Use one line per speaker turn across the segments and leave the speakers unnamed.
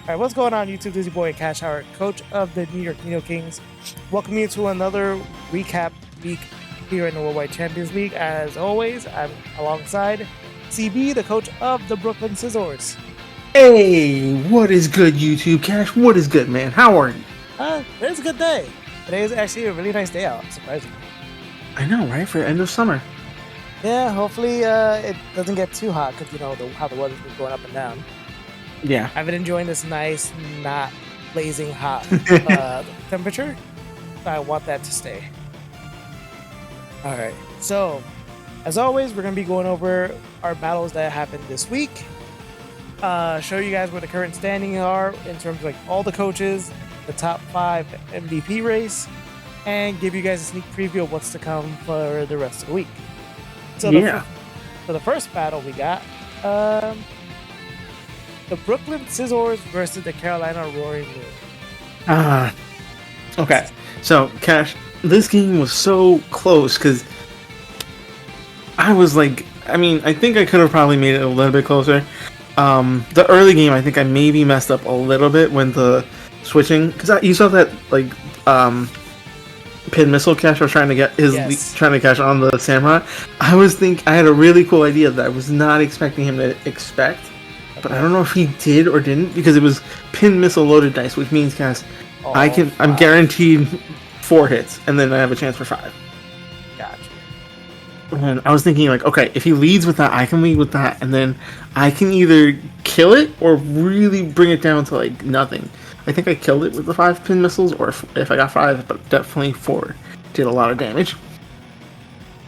All right, what's going on, YouTube? This is your boy Kash, coach of the New York Neo Kings. Welcome you to another recap week here in the Worldwide Champions League. As always, I'm alongside CB, the coach of the Brooklyn Scissors.
Hey, what is good, YouTube Cash? What is good, man? How are you?
It's a good day. Today is actually a really nice day out, surprisingly.
I know, right? For end of summer.
Yeah, hopefully it doesn't get too hot because you know how the weather's been going up and down.
Yeah.
I've been enjoying this nice, not blazing hot temperature. I want that to stay. All right. So, as always, we're going to be going over our battles that happened this week. Show you guys where the current standings are in terms of like all the coaches, the top 5 MVP race, and give you guys a sneak preview of what's to come for the rest of the week. So the first battle we got, the Brooklyn Scissors versus the Carolina Roaring Moon.
Okay. So, Cash, this game was so close because I was like, I think I could have probably made it a little bit closer. The early game, I think I maybe messed up a little bit when the switching, because you saw that like pin missile Cash was trying to get trying to catch on the Samurai. I had a really cool idea that I was not expecting him to expect. But I don't know if he did or didn't because it was pin missile loaded dice, which means, guys, I'm guaranteed 4 hits, and then I have a chance for 5.
Gotcha.
And I was thinking, like, okay, if he leads with that, I can lead with that, and then I can either kill it or really bring it down to like nothing. I think I killed it with the 5 pin missiles, or if I got 5, but definitely 4 did a lot of damage.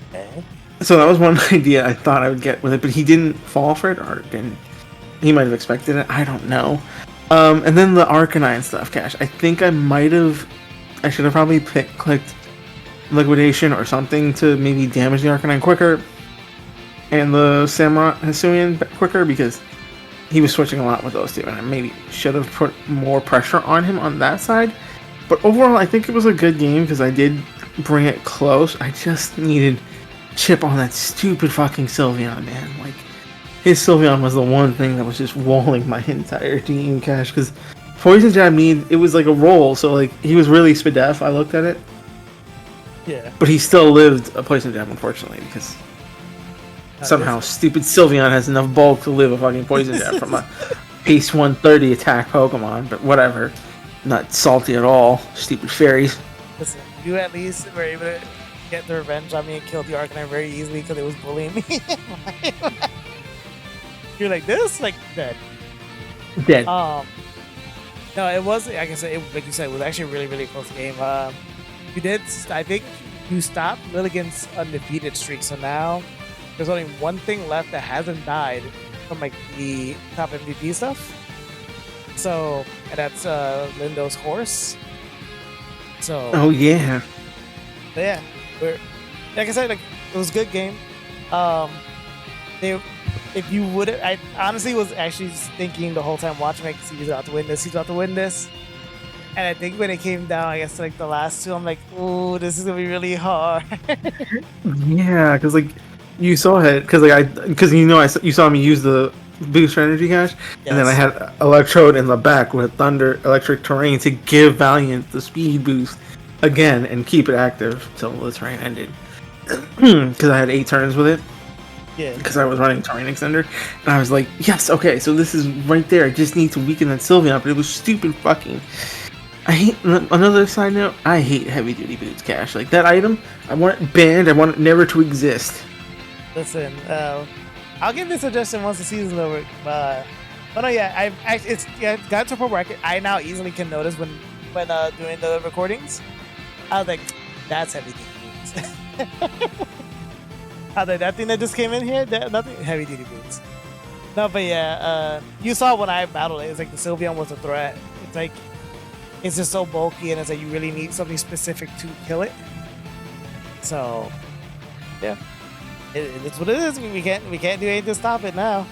Okay.
So that was one idea I thought I would get with it, but he didn't fall for it, or didn't. He might have expected it. I don't know. And then the Arcanine stuff, Cash. I think I should have probably clicked Liquidation or something to maybe damage the Arcanine quicker and the Samurai Hisuian quicker because he was switching a lot with those two. And I maybe should have put more pressure on him on that side. But overall, I think it was a good game because I did bring it close. I just needed chip on that stupid fucking Sylveon, man. Like, his Sylveon was the one thing that was just walling my entire team, Cash, because Poison Jab it was like a roll, so like he was really Spadef, I looked at it.
Yeah.
But he still lived a Poison Jab, unfortunately, because somehow stupid Sylveon has enough bulk to live a fucking Poison Jab from a Pace 130 attack Pokemon, but whatever. Not salty at all. Stupid fairies.
Listen, you at least were able to get the revenge on me and kill the Arcanine very easily because it was bullying me. You're like this, like dead. No, it was. Like I said, like you said, it was actually a really, really close game. You did. I think you stopped Lilligant's undefeated streak, so now there's only one thing left that hasn't died from like the top MVP stuff. So, and that's Lindo's horse. So.
Oh yeah.
Yeah, like I said, like it was a good game. If you would have, I honestly was actually thinking the whole time watching, like, he's about to win this, he's about to win this. And I think when it came down, I guess, like, the last two, I'm like, ooh, this is going to be really hard.
Yeah, because, like, you saw it, because you saw me use the boost energy Cash, and then I had Electrode in the back with Thunder Electric Terrain to give Valiant the speed boost again and keep it active till the terrain ended. Because I had 8 turns with it.
Yeah.
Because I was running Terrain Extender, and I was like, yes, okay, so this is right there. I just need to weaken that Sylveon, but it was stupid fucking. I hate, another side note, I hate heavy duty boots, Cash. Like, that item, I want it banned, I want it never to exist.
Listen, I'll give you a suggestion once the season's over. But no, yeah, it's got to a point where I now easily can notice when doing the recordings. I was like, that's heavy duty boots. I was like, that thing that just came in here, nothing heavy duty boots. No, but yeah, you saw when I battled it. It's like the Sylveon was a threat. It's like it's just so bulky, and it's like you really need something specific to kill it. So, yeah, it's what it is. We can't do anything to stop it now.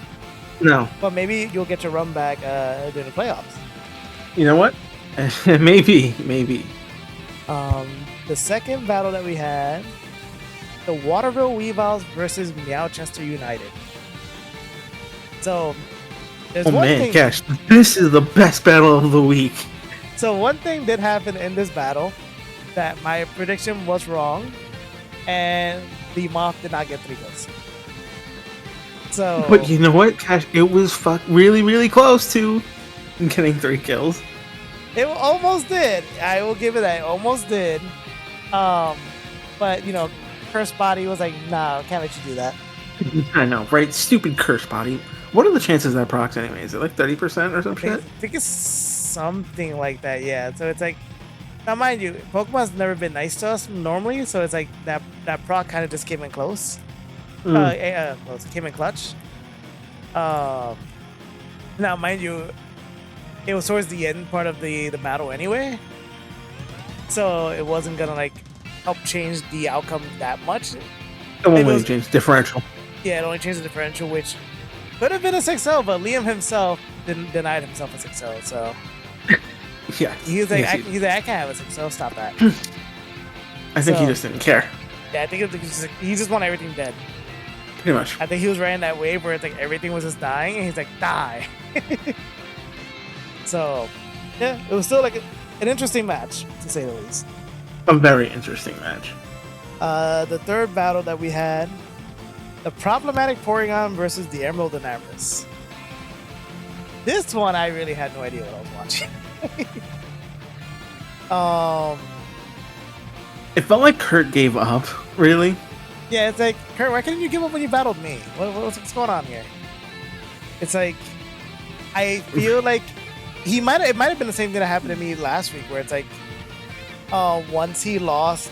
No.
But maybe you'll get your run back during the playoffs.
You know what? maybe.
The second battle that we had, the Waterville Weavals versus Meowchester United. So There's
Oh
one
man,
thing.
Cash, this is the best battle of the week.
So one thing did happen in this battle that my prediction was wrong, and the Moth did not get 3 kills. So,
But you know what, Cash? It was really, really close to getting 3 kills.
it almost did. I will give it that. It almost did. But you know, Curse Body was like, "Nah, can't let you do that."
I know, right? Stupid curse body. What are the chances that procs anyway? Is it like 30% or some
I
shit?
think it's something like that. Yeah. So it's like, now mind you, Pokemon's never been nice to us normally. So it's like that proc kind of just came in close. Well, it came in clutch. Now mind you, it was towards the end part of the battle anyway, so it wasn't gonna like help change the outcome that much.
It won't
It
really
was-
change differential.
Yeah, it only changed the differential, which could have been a 6-0, but Liam himself denied himself a 6-0. So
Yeah.
he's like,
yes,
he's like, I can't have a 6-0. Stop that.
I think he
so-
just didn't care.
Yeah, I think he just wanted everything dead.
Pretty much.
I think he was riding that wave where it's like everything was just dying, and he's like, die. So, yeah, it was still like an interesting match, to say the least.
A very interesting match.
The third battle that we had, the problematic Porygon versus the Emerald and Amorous. This one, I really had no idea what I was watching.
It felt like Kurt gave up, really.
Yeah, it's like, Kurt, why couldn't you give up when you battled me? What's going on here? It's like, I feel like it might have been the same thing that happened to me last week, where it's like, once he lost,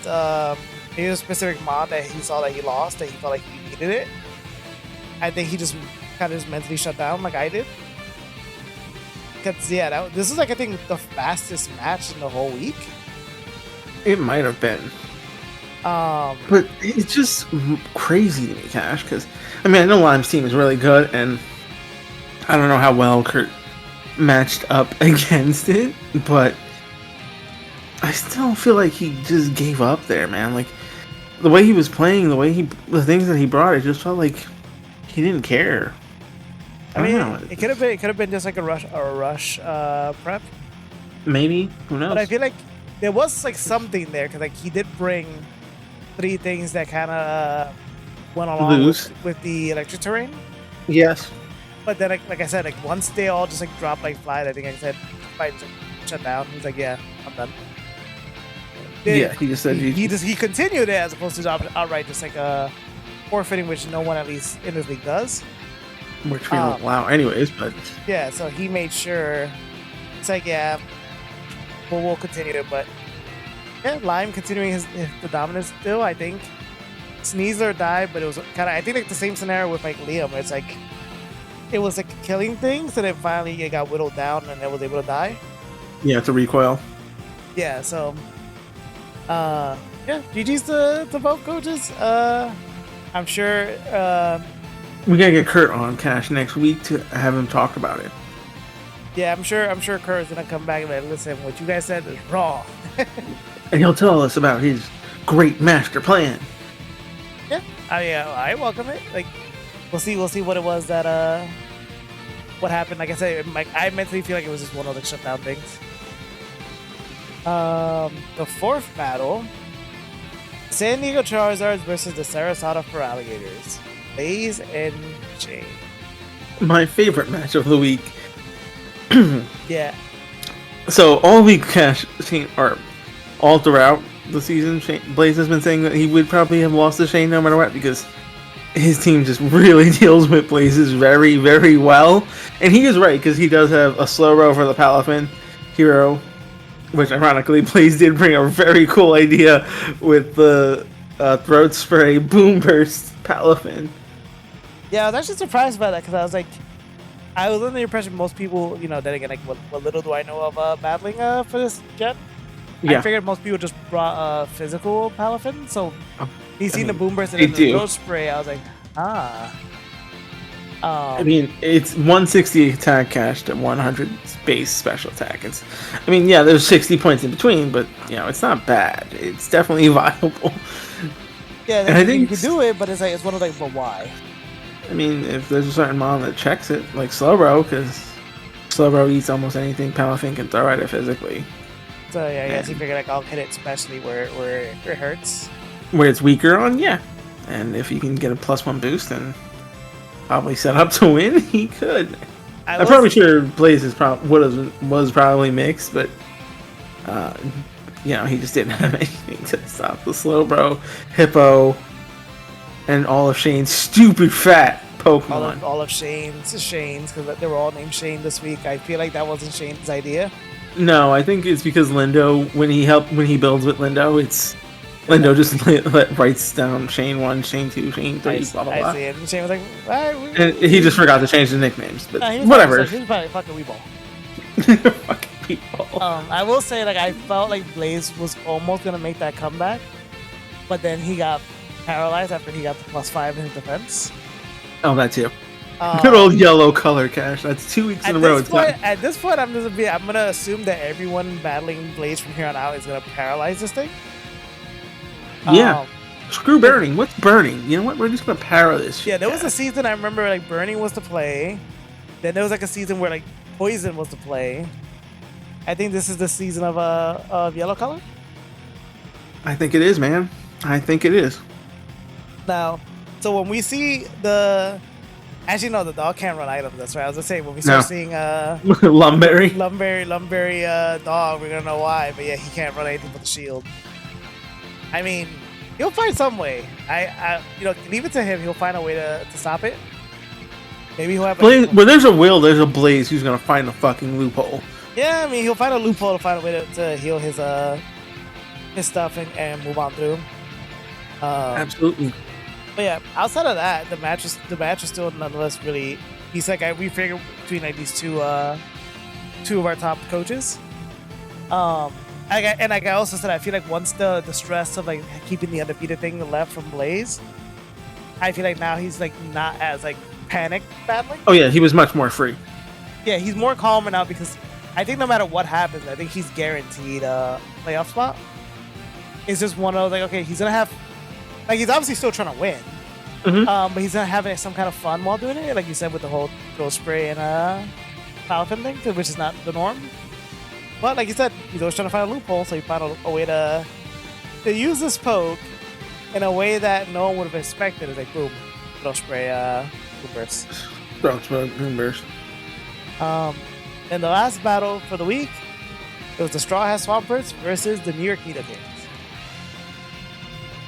he was a specific mod that he saw that he lost, that he felt like he needed it. I think he just kind of just mentally shut down, like I did. Because yeah, this is like I think the fastest match in the whole week.
It might have been. But it's just crazy to me, Cash, because, I mean, I know Lime's team is really good, and I don't know how well Kurt matched up against it, but I still feel like he just gave up there, man. Like, the way he was playing, the things that he brought, it just felt like he didn't care.
I mean,
don't know.
it could have been just like a rush prep.
Maybe, who knows?
But I feel like there was like something there because like he did bring 3 things that kind of went along with the electric terrain.
Yes.
But then like I said, like once they all just like dropped like flight, I think I said flight shut down. He's like, yeah, I'm done.
Yeah, he just said
he continued it as opposed to outright just like forfeiting, which no one at least in this league does.
which we don't allow anyways, but
Yeah, so he made sure. It's like, yeah, we'll continue it, but yeah, Lime continuing the dominance still. I think Sneasler died, but it was kind of I think like the same scenario with like Liam. It's like it was like killing things, and then finally it got whittled down, and it was able to die.
yeah, it's a recoil.
Yeah, so yeah, GG's to both coaches. I'm sure.
We gotta get Kurt on Cash next week to have him talk about it.
Yeah, I'm sure Kurt's gonna come back and be like, listen, what you guys said is wrong.
And he'll tell us about his great master plan.
Yeah, I welcome it. Like, we'll see what it was that what happened. Like I said, I mentally feel like it was just one of the shutdown things. The fourth battle, San Diego Charizards versus the Sarasota for Alligators, Blaze and Shane.
My favorite match of the week.
Yeah.
So all week, Cash, or all throughout the season, Blaze has been saying that he would probably have lost to Shane no matter what because his team just really deals with Blazes very, very well. And he is right because he does have a slow row for the Palafin hero, which ironically Blaze did bring a very cool idea with the throat spray boom burst Palafin.
Yeah, I was actually surprised by that because I was like, I was under the impression most people, then again, like what little do I know of battling for this jet?
Yeah.
I figured most people just brought physical Palafin, so he's seen the boom burst and
they
then the
do.
throat spray. I was like,
I mean, it's 160 attack cash to 100 base special attack. There's 60 points in between, but it's not bad. It's definitely viable.
Yeah,
and I think
you can do it, but it's one of like, but why?
I mean, if there's a certain mon that checks it, like Slowbro, because Slowbro eats almost anything Palafin can throw at it physically.
So yeah, I guess he figured like I'll hit it especially where it hurts.
Where it's weaker on, yeah. And if you can get a +1 boost and probably set up to win, he could. I'm probably sure Blaze was probably mixed, but he just didn't have anything to stop the Slowbro, Hippo, and all of Shane's stupid fat Pokemon.
All of Shane's, because they were all named Shane this week. I feel like that wasn't Shane's idea.
No, I think it's because Lindo, when he builds with Lindo, Lindo just writes down Shane 1, Shane 2, Shane 3, blah, blah, blah.
I see it. And Shane was like,
and he just forgot to change the nicknames, but whatever.
He's probably fucking Weeball.
Fucking Weeball.
I will say, like, I felt like Blaze was almost going to make that comeback, but then he got paralyzed after he got the +5 in his defense.
Oh, that too. Good old yellow color, Cash. That's 2 weeks in a row.
At this point, I'm gonna assume that everyone battling Blaze from here on out is gonna paralyze this thing.
Yeah. Screw burning. What's burning? You know what? We're just gonna para this shit.
Yeah, there was a season I remember like burning was to play. Then there was like a season where like poison was to play. I think this is the season of yellow color.
I think it is, man. I think it is.
Now, so when we see the dog can't run items. That's right. I was gonna say when we start seeing
Lumberry
dog, we're gonna know why. But yeah, he can't run anything but the shield. I mean, he'll find some way. I leave it to him. He'll find a way to stop it. Maybe he'll have.
Blaze, where there's a will, there's a Blaze who's gonna find the fucking loophole.
Yeah, I mean, he'll find a loophole to find a way to heal his stuff and move on through.
Absolutely.
But yeah, outside of that, the match is still nonetheless really. He's like we figured between like these two of our top coaches. I also said I feel like once the stress of like keeping the undefeated thing left from Blaze, I feel like now he's like not as like panic battling.
Oh yeah, he was much more free.
Yeah, he's more calmer now because I think no matter what happens, I think he's guaranteed a playoff spot. It's just one of those like okay, he's gonna have. Like, he's obviously still trying to win, but he's not having some kind of fun while doing it, like you said, with the whole throw spray and Palafin thing, which is not the norm. But like you said, he's always trying to find a loophole, so he found a way to use this poke in a way that no one would have expected. It's like, boom, throw spray, boom burst.
Throw spray, boom burst.
And the last battle for the week, it was the Straw Hat Swampert versus the New York Nido Kings.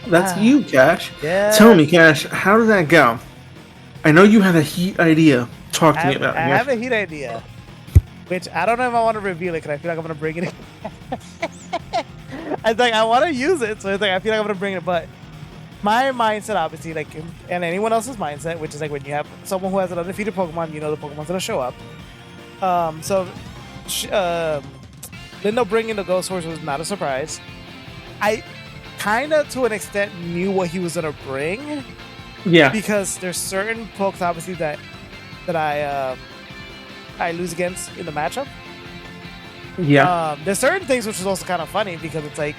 That's you, Cash.
Yeah.
Tell me, Cash, how did that go? I know you had a heat idea. Talk to me about it.
I have a heat idea, which I don't know if I want to reveal it because I feel like I'm going to bring it in. I want to use it, so it's like I feel like I'm going to bring it, but my mindset, obviously, like, and anyone else's mindset, which is like when you have someone who has an undefeated Pokemon, you know the Pokemon's going to show up. Lindo bringing the Ghost Horse was not a surprise. I kind of, to an extent, knew what he was going to bring.
Yeah.
Because there's certain pokes, obviously, that I lose against in the matchup.
Yeah.
There's certain things which is also kind of funny because it's like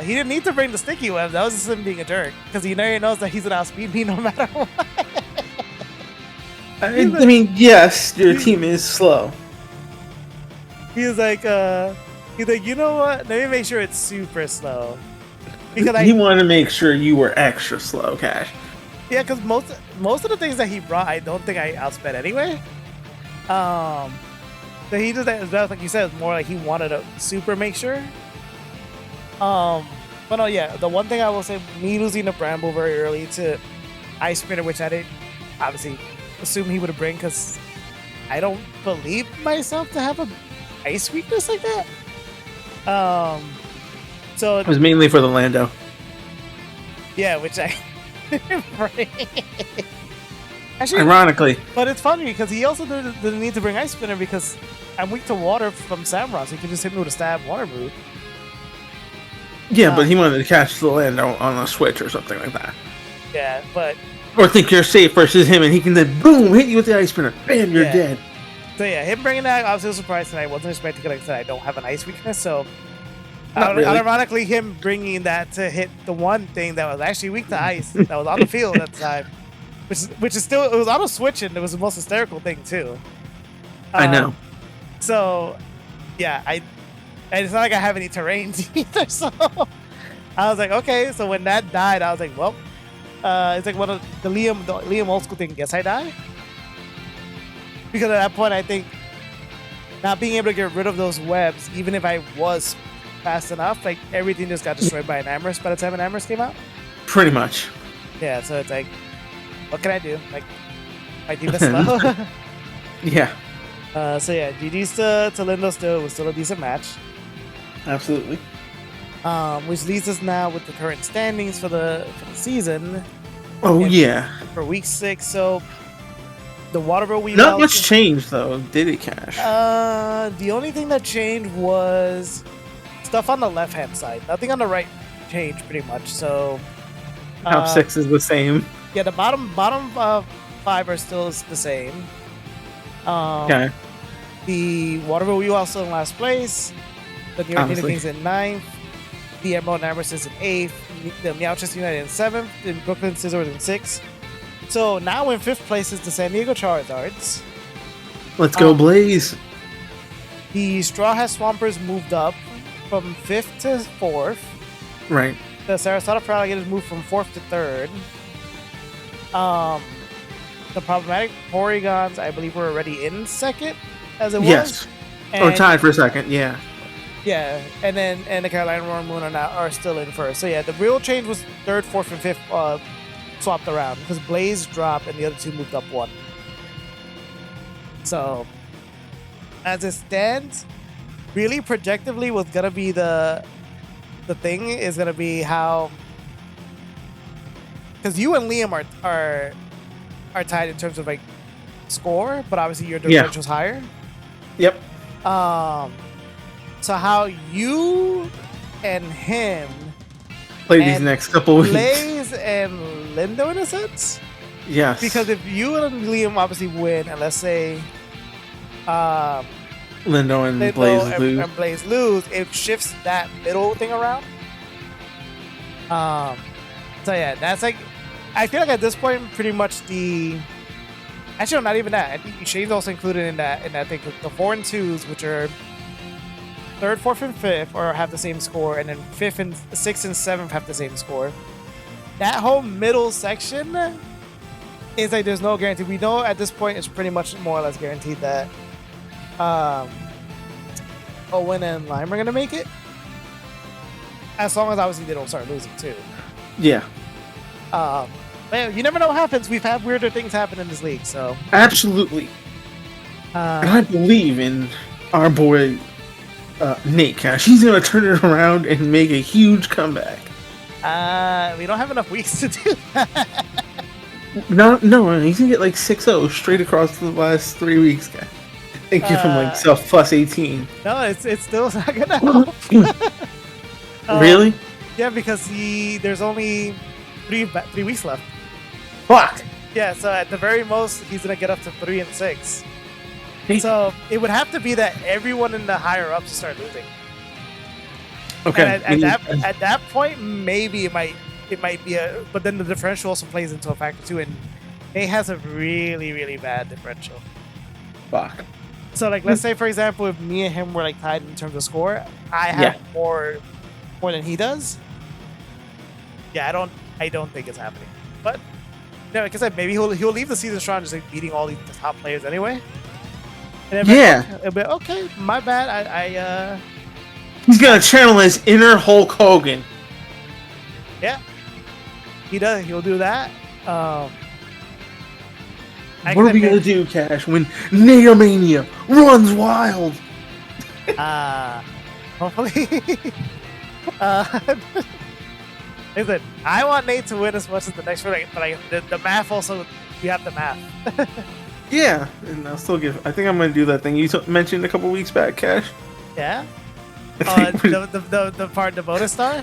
he didn't need to bring the sticky web. That was just him being a jerk because he knows that he's gonna outspeed me no matter what.
I mean, yes, your team is slow.
He's like, you know what? Let me make sure it's super slow. Because
he wanted to make sure you were extra slow, Cash.
Yeah, because most of the things that he brought, I don't think I outsped anyway. So he just, like you said, it's more like he wanted to super make sure. But no, yeah, the one thing I will say, me losing the Bramble very early to Ice Spinner, which I didn't obviously assume he would have bring, because I don't believe myself to have a ice weakness like that. So
it was mainly for the Lando.
Yeah, which I actually,
ironically.
But it's funny because he also didn't need to bring Ice Spinner because I'm weak to water from Samron, so he could just hit me with a stab water move.
Yeah, but he wanted to catch the Lando on a switch or something like that.
Yeah, but
or think you're safe versus him, and he can then boom hit you with the Ice Spinner. Bam, you're dead.
So yeah, him bringing that, I was so surprised, and I wasn't expecting it. Like I said, I don't have an ice weakness, so
really.
Ironically, him bringing that to hit the one thing that was actually weak to ice that was on the field at the time. which is still, it was auto switching. It was the most hysterical thing too.
I know.
So, yeah, and it's not like I have any terrains either. So I was like, okay. So when that died, I was like, well, it's like one of the Liam old school thing. Guess I die, because at that point, I think not being able to get rid of those webs, even if I was fast enough, like everything just got destroyed by an Amherst by the time an Amherst came out.
Pretty much.
Yeah, so it's like, what can I do? Like, my team is slow.
Yeah.
So yeah, GG's to Lindo still. It was still a decent match.
Absolutely.
Which leads us now with the current standings for the season.
Oh, yeah.
For week 6, so the Waterville we
Not much changed though, did it, Cash?
The only thing that changed was stuff on the left hand side. Nothing on the right changed pretty much. So
Top 6 is the same.
Yeah, the bottom 5 are still the same.
Okay.
The Waterville we also in last place. The New York Kings in 9th. The Emerald Amherst is in 8th. The Meowchester United in 7th. And Brooklyn Scissors in 6th. So now in 5th place is the San Diego Charizards.
Let's go, Blaze.
The Straw Hat Swampers moved up from 5th to 4th.
Right.
The Sarasota Alligators moved from 4th to 3rd. The Problematic Porygons, I believe, were already in 2nd, as it was.
Yes. Or tied for 2nd, yeah.
Yeah, and the Carolina Roaring Moon are still in 1st. So yeah, the real change was 3rd, 4th, and 5th swapped around because Blaze dropped and the other two moved up 1. So as it stands, really projectively, what's gonna be the thing is gonna be how, because you and Liam are tied in terms of like score, but obviously your differential's higher.
Yep.
So how you and him
play these next couple weeks.
Blaze and Lindo in a sense?
Yes.
Because if you and Liam obviously win, and let's say
Lindo and
Blaze lose, it shifts that middle thing around. So yeah, that's like, I feel like at this point, pretty much actually, no, not even that. I think Shane's also included in that thing. The 4 and 2s, which are 3rd, 4th, and 5th, or have the same score, and then 5th and 6th and 7th have the same score. That whole middle section is like there's no guarantee. We know at this point it's pretty much more or less guaranteed that Owen and Lime are gonna make it, as long as obviously they don't start losing too.
Yeah.
Man, you never know what happens. We've had weirder things happen in this league, so
absolutely. And I believe in our boy Nate Cash. He's gonna turn it around and make a huge comeback.
We don't have enough weeks to do that.
No, he's gonna get like 6-0 straight across the last 3 weeks, guy. And give him like self plus 18.
No, it's still not gonna help.
Really?
Yeah, because there's only 3 weeks left.
Fuck.
Yeah, so at the very most, he's gonna get up to 3 and 6. So it would have to be that everyone in the higher ups start losing.
Okay.
And at that point, maybe it might be but then the differential also plays into a factor too, and Nate has a really, really bad differential.
Fuck.
So like, let's say for example, if me and him were like tied in terms of score, I have more than he does. Yeah, I don't think it's happening. But no, like I said, maybe he'll leave the season strong, just like beating all these top players anyway. And it'll be okay. My bad.
He's gonna channel his inner Hulk Hogan.
Yeah, he does. He'll do that.
What are we gonna do, Cash, when Natomania runs wild?
Hopefully. Listen, I want Nate to win as much as the next one, but the math also, we have the math.
Yeah, and I'll still give. I think I'm gonna do that thing you mentioned a couple weeks back, Cash.
Yeah. The bonus star.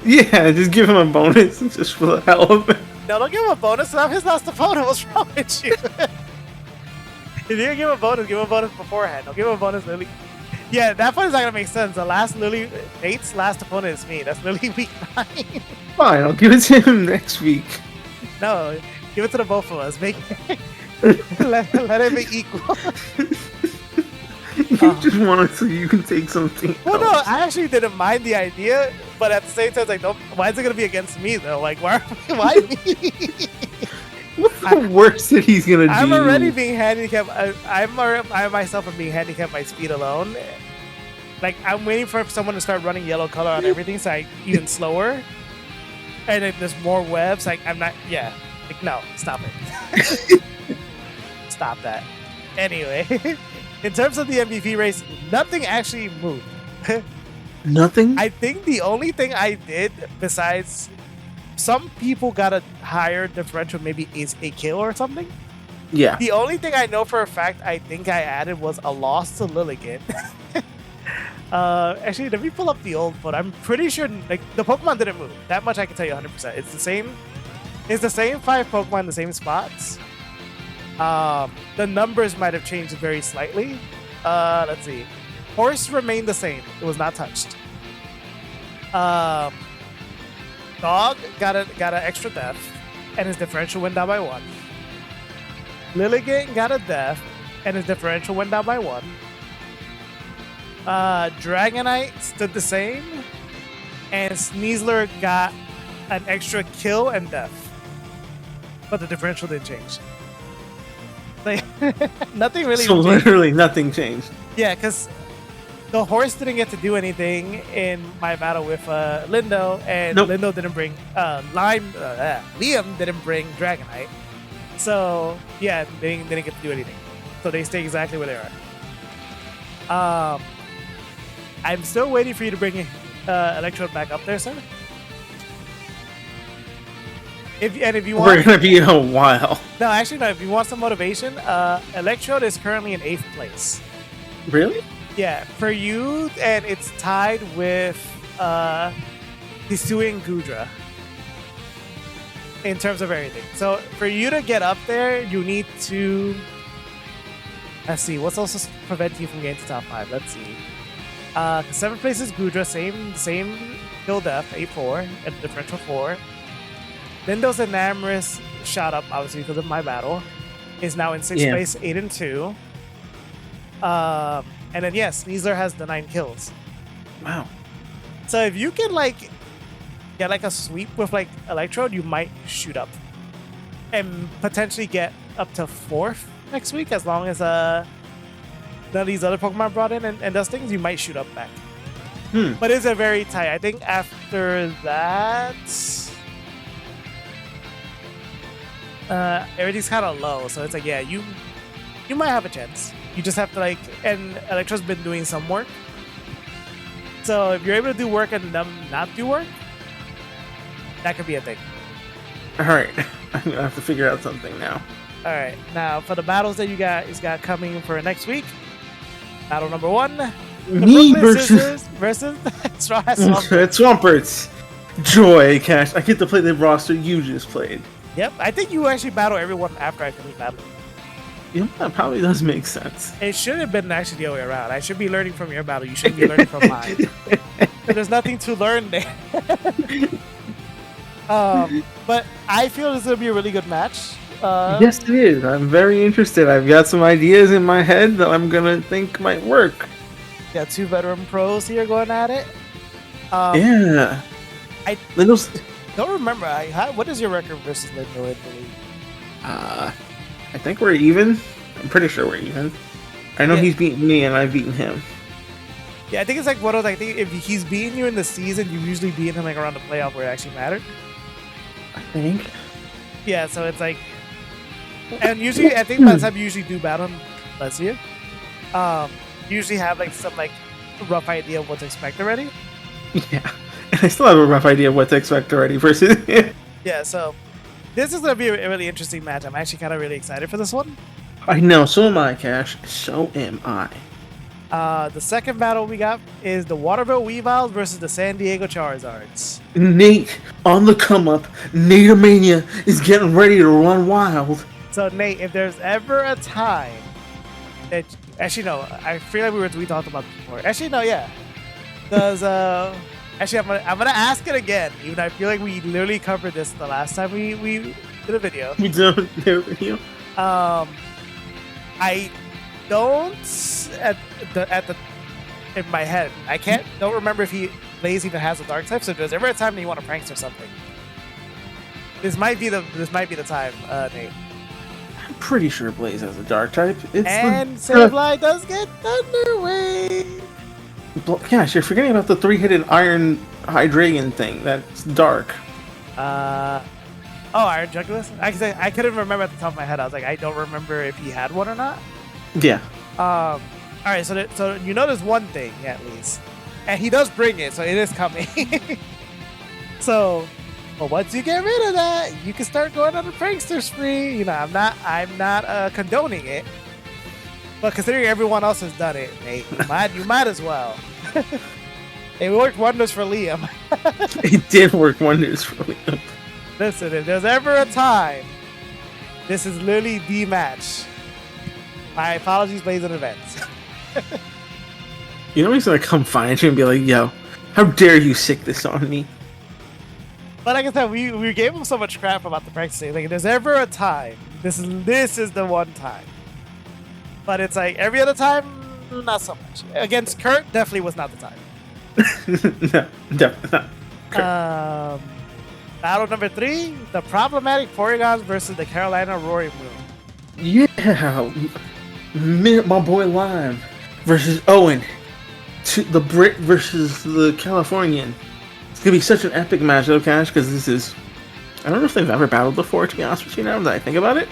Yeah, just give him a bonus just for the hell of it.
No, don't give him a bonus. I'm his last opponent. What's wrong with you? If you're gonna give him a bonus beforehand. Don't give him a bonus, Lily. Yeah, that point is not gonna make sense. The last Nate's last opponent is me. That's Lily week 9.
Fine, I'll give it to him next week.
No, Give it to the both of us. Make let it be equal.
You just want it so you can take something.
Well, no,
else.
I actually didn't mind the idea, but at the same time, it's like, don't, why is it gonna be against me though? Like, why me?
What's the worst that he's gonna do?
I'm already being handicapped. I myself am being handicapped by speed alone. Like, I'm waiting for someone to start running yellow color on everything, so I even slower. And then there's more webs. Like, I'm not. Yeah. Like, no, stop it. Stop that. Anyway, in terms of the MVP race, nothing actually moved.
Nothing.
I think the only thing I did, besides some people got a higher differential, maybe is a kill or something.
Yeah.
The only thing I know for a fact I think I added was a loss to Lilligant. Actually, let me pull up the old photo. I'm pretty sure like the Pokemon didn't move. That much I can tell you 100%. It's the same. It's the same 5 Pokemon in the same spots. The numbers might have changed very slightly. Let's see. Horse remained the same. It was not touched. Dog got an extra death, and his differential went down by 1. Lilligant got a death, and his differential went down by 1. Dragonite stood the same, and Sneasler got an extra kill and death, but the differential didn't change. Like, nothing really.
So
changed.
literally nothing changed.
Yeah, because the horse didn't get to do anything in my battle with Lindo, and
Nope.
Lindo didn't bring Liam didn't bring Dragonite. So yeah, they didn't get to do anything. So they stay exactly where they are. I'm still waiting for you to bring Electrode back up there, sir. If you want,
We're gonna be a while.
no, actually no. If you want some motivation, Electrode is currently in 8th place.
Really?
Yeah, for you, and it's tied with Hisui and Gudra in terms of everything. So for you to get up there, you need to. Let's see, what's also prevent you from getting to top 5? Let's see. 7th place is Gudra, same kill death, 8-4, and differential 4. Lindo's Enamorous shot up, obviously, because of my battle. Is now in 6th place, 8-2. And then, yes, Sneasler has the 9 kills.
Wow.
So if you can, like, get, like, a sweep with, like, Electrode, you might shoot up. And potentially get up to 4th next week, as long as none of these other Pokemon brought in and does things, you might shoot up back. But it's a very tight. I think after that... everything's kind of low, so it's like, yeah, you might have a chance. You just have to, like, and Electro's been doing some work. So if you're able to do work and them not do work, that could be a thing.
Alright. I'm gonna have to figure out something now.
All right, now for the battles that you guys got coming for next week. Battle number 1.
Me
versus Straw Hat Swamp.
It's Swamperts. Joy, Cash. I get to play the roster you just played.
Yep, I think you actually battle everyone after I finish battling.
Yeah, that probably does make sense.
It should have been actually the other way around. I should be learning from your battle. You shouldn't be learning from mine. There's nothing to learn there. But I feel this is going to be a really good match.
Yes, it is. I'm very interested. I've got some ideas in my head that I'm going to think might work.
Got 2 veteran pros here going at it.
Yeah.
I don't remember. What is your record versus Lindo in the league?
I think we're even. I'm pretty sure we're even. I know he's beaten me and I've beaten him.
Yeah, I think it's like one of those, I think if he's beating you in the season, you usually beat him like around the playoff where it actually mattered.
I think.
Yeah, so it's like, and usually I think by the time you usually do battle him, let's see, you usually have like some like rough idea of what to expect already.
Yeah, and I still have a rough idea of what to expect already versus.
Yeah, so this is gonna be a really interesting match. I'm actually kind of really excited for this one.
I know, so am I, Cash. So am I.
The second battle we got is the Waterville Weaviles versus the San Diego Charizards.
Nate on the come up. Natomania is getting ready to run wild.
So Nate, if there's ever a time that actually no, I feel like we talked about this before. Actually no, yeah. Does actually I'm gonna ask it again. Even I feel like we literally covered this the last time we did a video.
We did a video.
I don't at the in my head. I don't remember if Blaze even has a dark type. So if there's ever a time that you want to prankster something, this might be the time, Nate.
I'm pretty sure Blaze has a dark type.
Sableye does get Thunder Wave.
Gosh, you're forgetting about the 3-headed Iron Hydreigon thing. That's dark.
Iron Jugulis? I couldn't remember at the top of my head. I was like, I don't remember if he had one or not.
Yeah.
Alright, so you know there's one thing, at least. And he does bring it, so it is coming. So, but once you get rid of that, you can start going on a prankster spree. You know, I'm not condoning it. But considering everyone else has done it, Nate, you might as well. It worked wonders for Liam.
It did work wonders for Liam.
Listen, if there's ever a time, this is literally the match. My apologies, Blaze, in advance.
You know he's gonna come find you and be like, "Yo, how dare you sick this on me?"
But like I said, we gave him so much crap about the practicing. Like, if there's ever a time, this is the one time. But it's like every other time, not so much. Against Kurt, definitely was not the time.
No, definitely not.
Battle number 3: the problematic Porygons versus the Carolina Rory Moon.
Yeah, my boy Lime versus Owen. The Brit versus the Californian. It's gonna be such an epic match, though, Cash, because this is. I don't know if they've ever battled before, to be honest with you. Now that I think about it,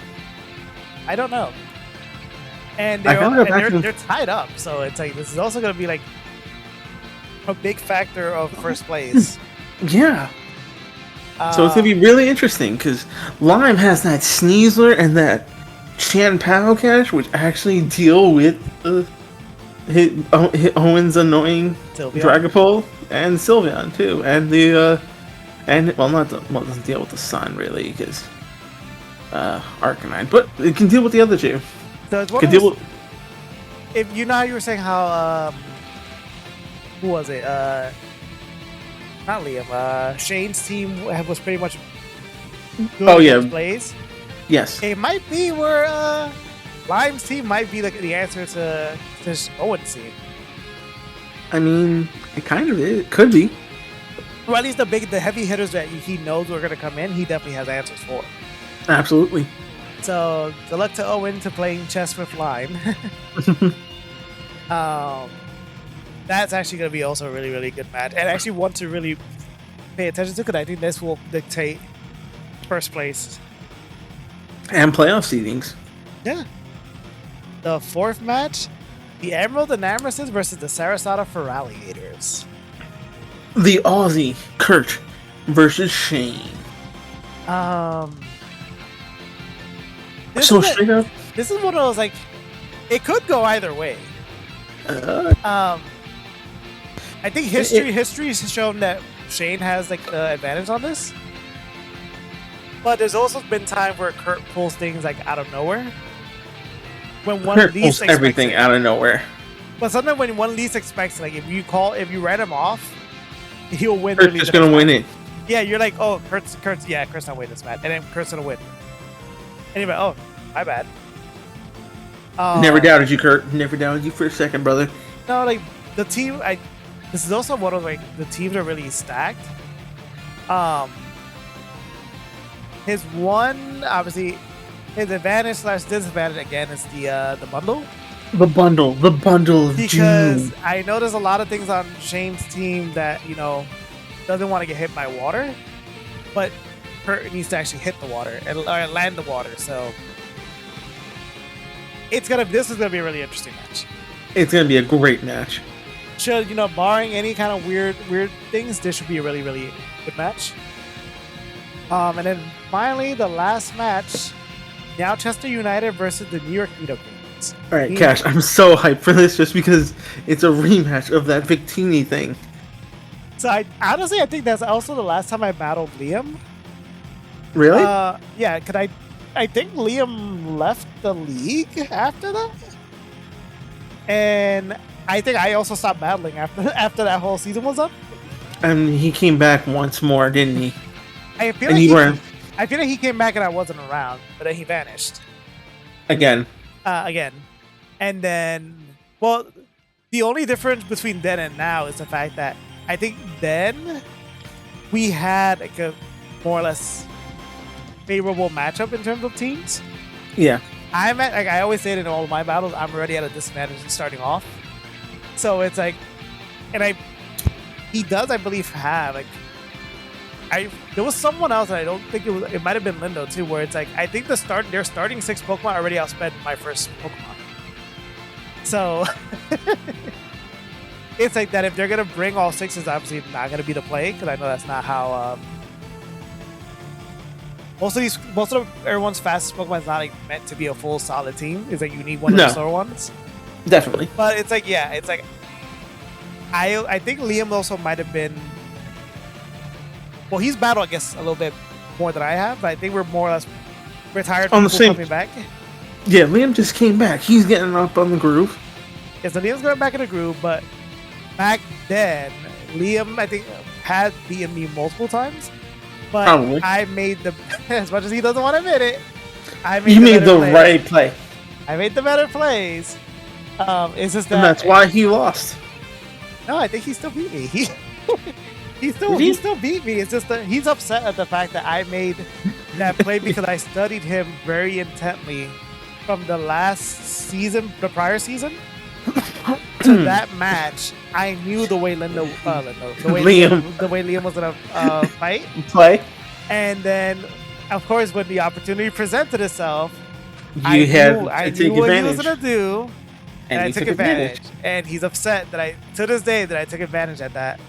I don't know. And they're tied up, so it's like this is also gonna be like a big factor of first place.
Yeah. So it's gonna be really interesting because Lime has that Sneasler and that Chan Pao Cash, which actually deal with Owen's annoying Dragapult and Sylveon too, and it doesn't deal with the Sun really because Arcanine, but it can deal with the other two.
So it can deal with. If you know how you were saying how who was it? Not Liam. Shane's team was pretty much doing Blaze.
Yes.
It might be where Lime's team might be the answer to Owen's team.
I mean, it kind of is. It could be.
Well, at least the heavy hitters that he knows are going to come in, he definitely has answers for.
Absolutely.
So, good luck to Owen to playing chess with Lime. That's actually going to be also a really, really good match. And I actually want to really pay attention to because I think this will dictate first place.
And playoff seedings.
Yeah. The 4th match, the Emerald and Amherst versus the Sarasota Feraligators.
The Aussie Kurt versus Shane.
This is one of those, like, it could go either way. I think history has shown that Shane has like the advantage on this. But there's also been times where Kurt pulls things like out of nowhere. When one
Kurt
least
pulls everything out of nowhere.
But sometimes when one least expects, like if you write him off, he'll win.
Kurt's just gonna win it.
Yeah, you're like, oh, Kurt's not winning this match, and then Kurt's gonna win. Anyway, oh, my bad.
Never doubted you, Kurt. Never doubted you for a second, brother.
No, like the team. This is also one of like the teams are really stacked. His one, obviously, his advantage / disadvantage again is the bundle.
The bundle of
because
doom.
I know there's a lot of things on Shane's team that doesn't want to get hit by water, but Kurt needs to actually hit the water and land the water. So this is gonna be a really interesting match.
It's gonna be a great match.
Should barring any kind of weird things, this should be a really, really good match. And then finally the last match, Nowchester United versus the New York Nido Kings.
All right, Cash, I'm so hyped for this just because it's a rematch of that Victini thing.
So I think that's also the last time I battled Liam.
Really?
Yeah, because I think Liam left the league after that, and I think I also stopped battling after that whole season was up.
And he came back once more, didn't he?
I feel
and
like I feel like he came back and I wasn't around, but then he vanished
Again.
again. And then, well, the only difference between then and now is the fact that I think then we had like a more or less favorable matchup in terms of teams.
Yeah.
I'm at, like I always say it in all of my battles, I'm already at a disadvantage starting off. So it's like, and he does, I believe, have like, there was someone else that I don't think it might have been Lindo too, where it's like I think their starting 6 Pokemon already outspent my first Pokemon. So it's like that if they're gonna bring all 6s, obviously not gonna be the play, because I know that's not how most of everyone's fastest Pokemon is not like meant to be a full solid team. It's like you need one of the slower ones.
Definitely.
But it's like, yeah, it's like I think Liam also might have been, well, he's battled I guess a little bit more than I have, but I think we're more or less retired
on the
people
same
coming back.
Yeah, Liam just came back. He's getting up on the groove.
Yeah, so Liam's going back in the groove, but back then Liam I think had beaten me multiple times. But
Probably.
I made the, as much as he doesn't want to admit it,
You made the right play.
I made the better plays. It's just that,
And that's why he lost.
no, I think he still beat me. He still beat me. It's just that he's upset at the fact that I made that play because I studied him very intently from the last season, the prior season, to that match. I knew the way Liam was gonna fight.
Play.
And then, of course, when the opportunity presented itself,
I knew
what he was gonna do, and I took advantage.
advantage.
And he's upset that to this day, I took advantage at that.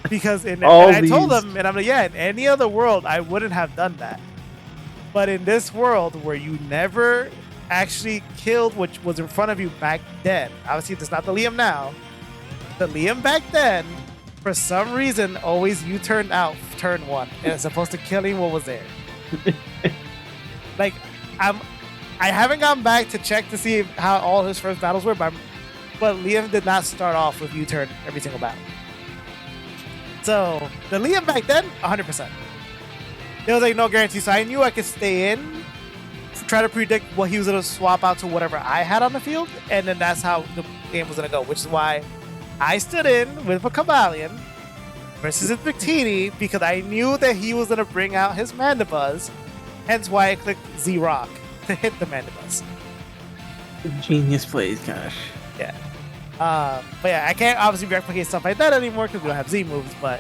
Because and I told him, and I'm like, yeah, in any other world, I wouldn't have done that. But in this world where you never actually killed what was in front of you back then, obviously it's not the Liam now, the Liam back then, for some reason, always you turned out turn 1, and it's supposed to killing what was there. Like, I haven't gone back to check to see how all his first battles were, but Liam did not start off with U-turn every single battle. So the Liam back then, 100%. There was like no guarantee, so I knew I could stay in, try to predict what he was gonna swap out to whatever I had on the field, and then that's how the game was gonna go. Which is why I stood in with a Cavalion versus a Victini, because I knew that he was gonna bring out his Mandibuzz. Hence why I clicked Z-Rock to hit the Mandibuzz.
Genius plays, gosh.
Yeah. But yeah, I can't obviously replicate stuff like that anymore because we don't have Z moves, but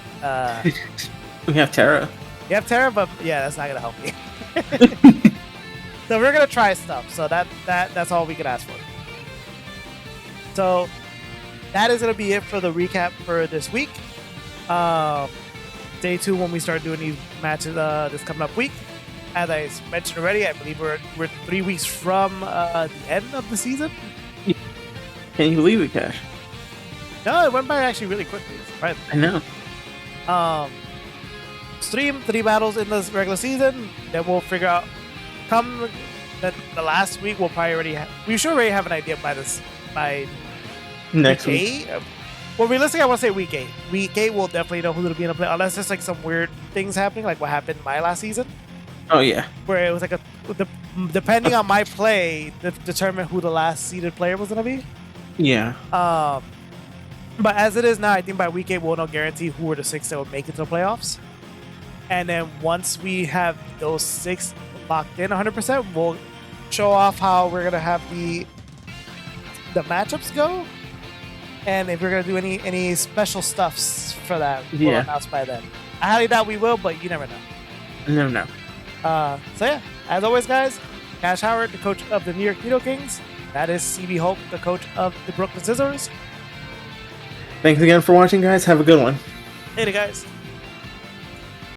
We have Terra.
you have Terra, but yeah, that's not gonna help me. So we're gonna try stuff. So that's all we can ask for. So that is gonna be it for the recap for this week. Day 2 when we start doing these matches this coming up week. As I mentioned already, I believe we're 3 weeks from the end of the season.
Can you believe it, Cash?
No, it went by actually really quickly. Right.
I know.
Stream 3 battles in this regular season. Then we'll figure out. Come the last week, we'll probably already we should already have an idea by
Next
week 8. Well, realistically, I want to say week 8. Week 8, we'll definitely know who's going to be in the play, unless there's like some weird things happening, like what happened in my last season.
Oh yeah.
Where it was like depending on my play, determine who the last seeded player was going to be.
Yeah.
But as it is now, I think by week 8 we'll know guarantee who are the 6 that will make it to the playoffs. And then once we have those 6 locked in 100%, we'll show off how we're gonna have the matchups go, and if we're gonna do any special stuffs for that, we'll announce by then. I highly doubt we will, but you never know.
No.
So yeah, as always, guys, Cash Howard, the coach of the New York Needle Kings. That is CB Hope, the coach of the Brooklyn Scissors.
Thanks again for watching, guys. Have a good one.
Later, guys.